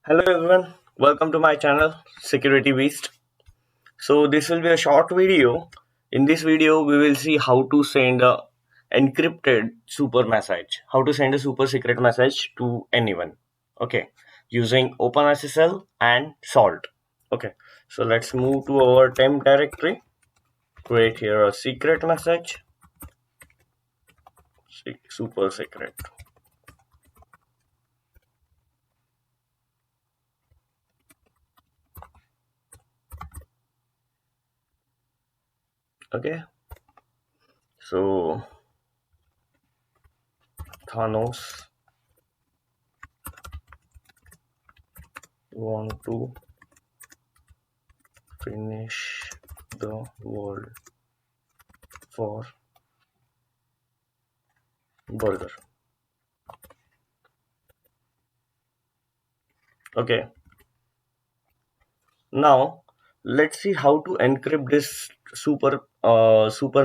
Hello everyone, welcome to my channel Security Beast. So this will be a short video. In this video we will see how to send a encrypted super message, how to send a super secret message to anyone. Okay, using OpenSSL and Salt. Okay, so let's move to our temp directory. Create here a secret message, super secret. Okay, so Thanos want to finish the world for burger. Okay, now let's see how to encrypt this super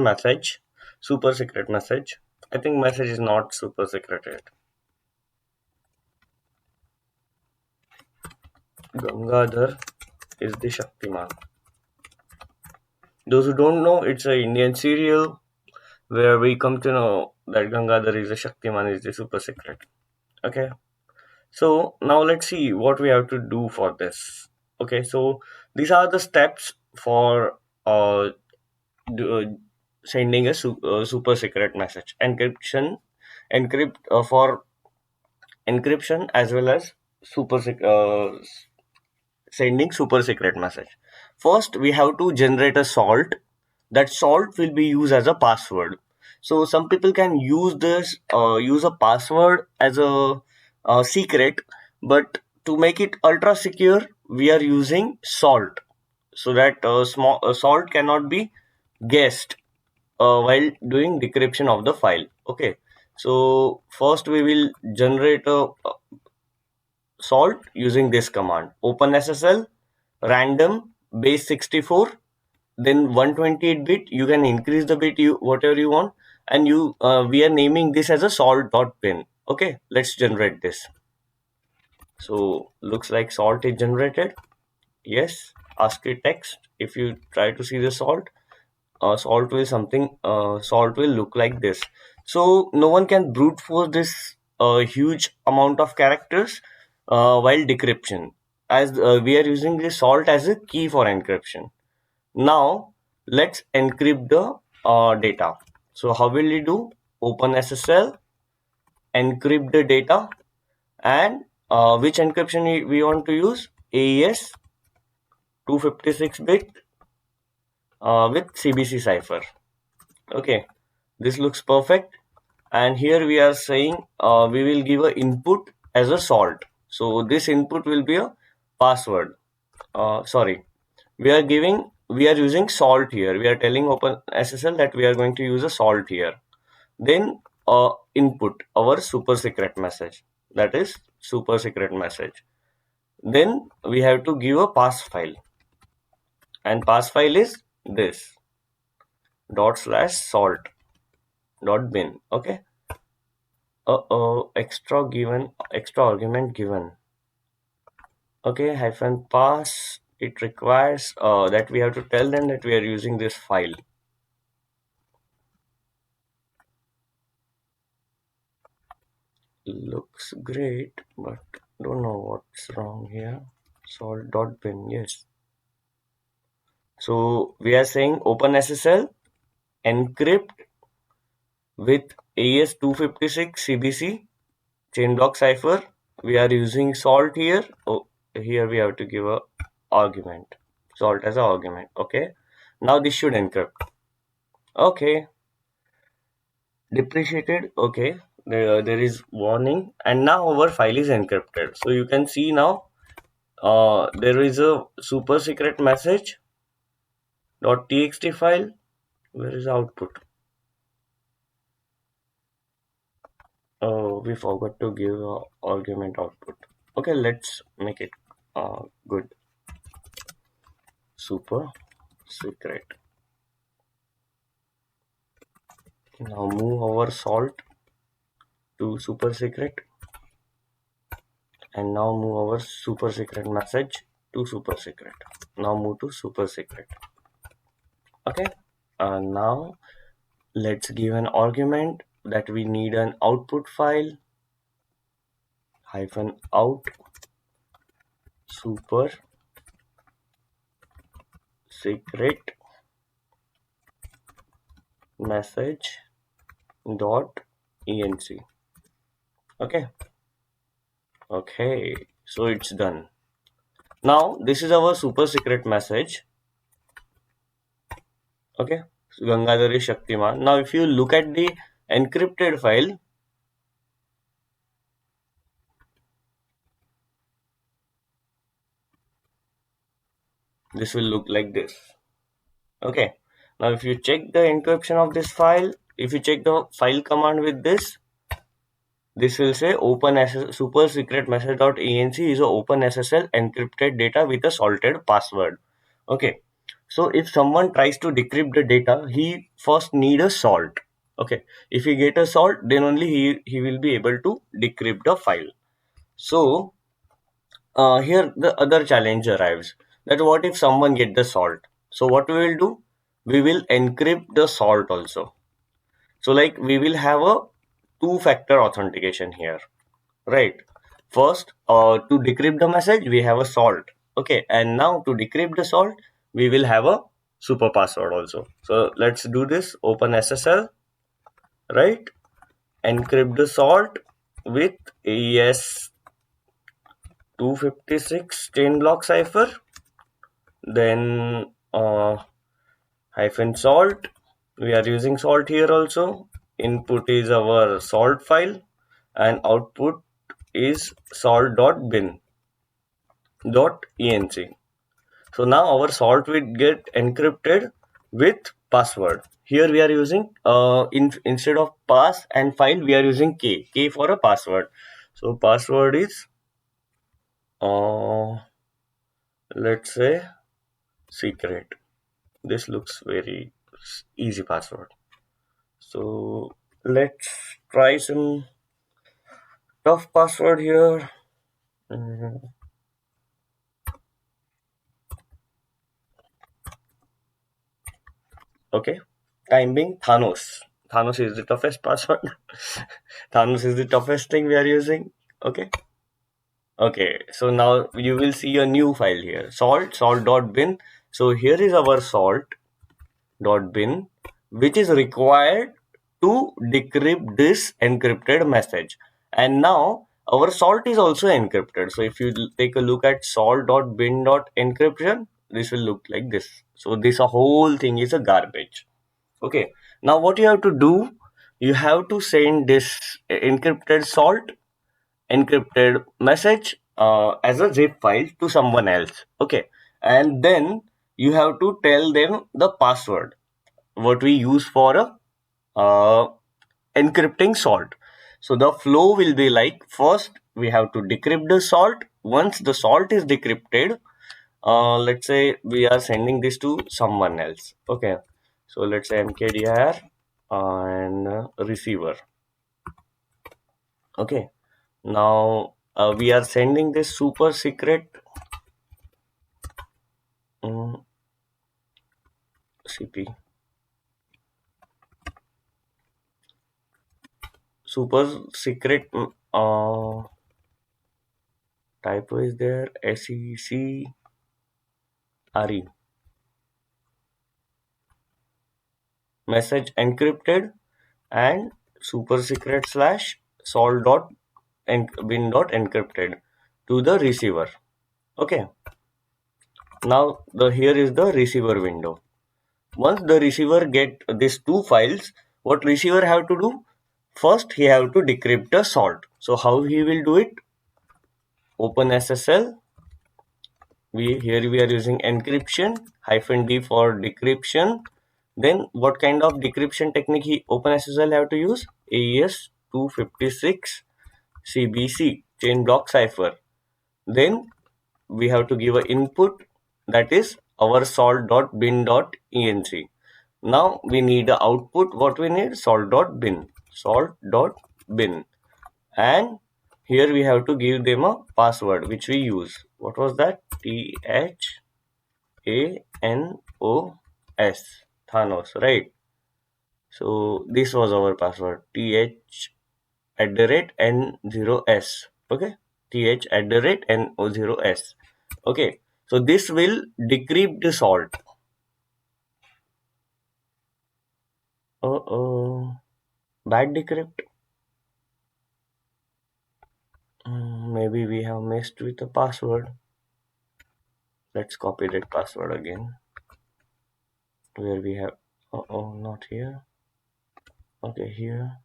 message, super secret message. I think message is not super secret yet. Gangadhar is the Shaktiman. Those who don't know, it's a Indian serial where we come to know that Gangadhar is the Shaktiman is the super secret. Okay, so now let's see what we have to do for this. Okay, so these are the steps for sending a super secret message. Encrypt for encryption as well as sending super secret message. First, we have to generate a salt. That salt will be used as a password. So some people can use a password as a secret, but to make it ultra secure, we are using salt so that small salt cannot be guessed while doing decryption of the file. Okay, so first we will generate a salt using this command: OpenSSL random base 64, then 128 bit. You can increase the bit you whatever you want, and you we are naming this as a salt.bin. Okay, let's generate this. So looks like salt is generated. Yes, ASCII text. If you try to see the salt will look like this. So no one can brute force this huge amount of characters while decryption, as we are using this salt as a key for encryption. Now let's encrypt the data. So how will we do? OpenSSL, encrypt the data, and which encryption we want to use? AES 256 bit with CBC cipher. Okay, this looks perfect. And here we are saying we will give a input as a salt. So this input will be a password. Sorry, we are using salt here. We are telling OpenSSL that we are going to use a salt here. Then input our super secret message. That is super secret message. Then we have to give a pass file, and pass file is this /salt .bin. Okay. Extra argument given. Okay, hyphen pass. It requires that we have to tell them that we are using this file. Looks great, but don't know what's wrong here. Salt.bin, yes. So we are saying OpenSSL encrypt with AES-256 CBC chain block cipher. We are using salt here. Oh, here we have to give a argument. Salt as an argument. Okay. Now this should encrypt. Okay. Depreciated. Okay. There is warning, and now our file is encrypted. So you can see now there is a super secret message .txt file. Where is the output? Oh, we forgot to give a argument output. Okay, let's make it good. Super secret. Now move our salt to super secret. and now move our super secret message to super secret. Now move to super secret. Okay, now let's give an argument that we need an output file hyphen out super secret message dot enc. Okay, okay, so it's done. Now this is our super secret message. Okay, so Gangadhar is Shaktiman. Now if you look at the encrypted file, this will look like this. Okay, now if you check the encryption of this file, if you check the file command with this will say open super secret message.enc is a open SSL encrypted data with a salted password. Okay, so if someone tries to decrypt the data, he first need a salt. Okay, if he get a salt, then only he will be able to decrypt the file. So here the other challenge arrives, that what if someone get the salt? So what we will do? We will encrypt the salt also. So like we will have a two-factor authentication here, right? First, to decrypt the message, we have a salt. Okay, and now to decrypt the salt, we will have a super password also. So let's do this. Open SSL, right? Encrypt the salt with AES 256 chain block cipher. Then hyphen salt. We are using salt here also. Input is our salt file and output is salt.bin.enc. So now our salt will get encrypted with password. Here we are using instead of pass and file we are using k for a password. So password is let's say secret. This looks very easy password. So let's try some tough password here. Mm, okay, time being Thanos. Thanos is the toughest password. Thanos is the toughest thing we are using. Okay. Okay. So now you will see a new file here. Salt.bin. So here is our salt.bin, which is required to decrypt this encrypted message. And now our salt is also encrypted. So if you take a look at salt.bin.encryption, this will look like this. So this whole thing is a garbage. Okay. Now what you have to do, you have to send this encrypted salt, encrypted message as a zip file to someone else. Okay. And then you have to tell them the password, what we use for a uh, encrypting salt. So the flow will be like, first we have to decrypt the salt. Once the salt is decrypted, let's say we are sending this to someone else. Okay, so let's say mkdir and receiver. Okay, now we are sending this super secret cp super secret typo is there, SECRE message encrypted and super secret slash sol dot bin dot encrypted to the receiver. Okay, now the here is the receiver window. Once the receiver get these two files, what receiver have to do? First he have to decrypt the salt. So how he will do it? Open SSL. Here we are using encryption -d for decryption. Then what kind of decryption technique he OpenSSL have to use? AES 256 CBC chain block cipher. Then we have to give an input, that is our salt.bin.enc. Now we need the output. What we need? Salt.bin. Salt.bin. And here we have to give them a password which we use. What was that? THANOS, Thanos, right? So this was our password, th at the rate n0s. Okay, th at the rate n0s. Okay, so this will decrypt the salt. Oh, bad decrypt. Maybe we have messed with the password. Let's copy that password again. Where we have, not here. Okay, here.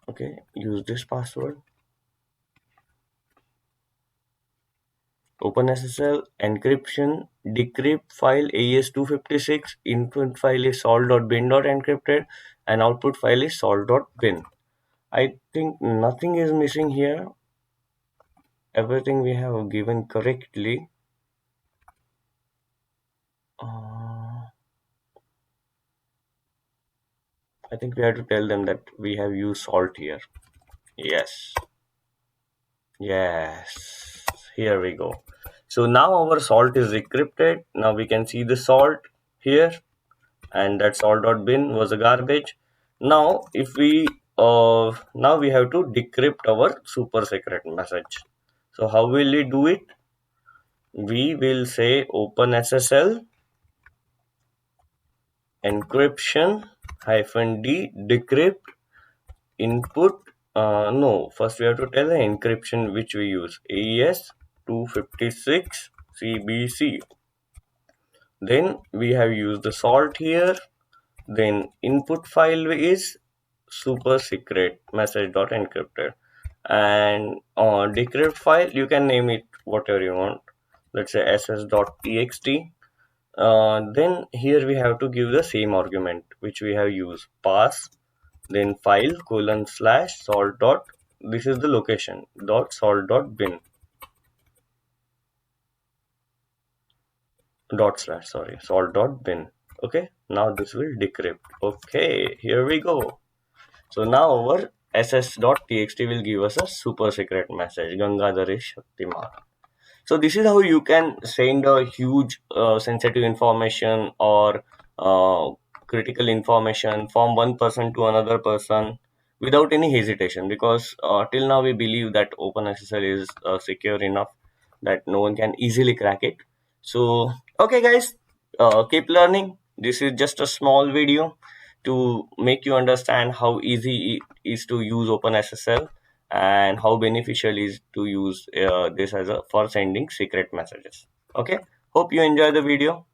Okay, use this password. OpenSSL encryption decrypt file AES256, input file is salt.bin.encrypted, and output file is salt.bin. I think nothing is missing here. Everything we have given correctly. I think we have to tell them that we have used salt here. Yes. Yes. Here we go. So now our salt is decrypted. Now we can see the salt here, and that salt.bin was a garbage. Now if we now we have to decrypt our super secret message. So how will we do it? We will say OpenSSL encryption -d decrypt input. No, first we have to tell the encryption which we use, AES 256 CBC. Then we have used the salt here. Then input file is super secret message.encrypted, and decrypt file you can name it whatever you want. Let's say ss.txt. Then here we have to give the same argument which we have used, pass, then file :/salt dot, this is the location, dot salt dot bin dot slash, sorry, salt dot bin. Okay, now this will decrypt. Okay, here we go. So now our ss.txt will give us a super secret message, Gangadhar is Shaktiman. So this is how you can send a huge sensitive information or critical information from one person to another person without any hesitation, because till now we believe that OpenSSL is secure enough that no one can easily crack it. So okay guys, keep learning. This is just a small video to make you understand how easy it is to use OpenSSL and how beneficial is to use this as a for sending secret messages. Okay, hope you enjoy the video.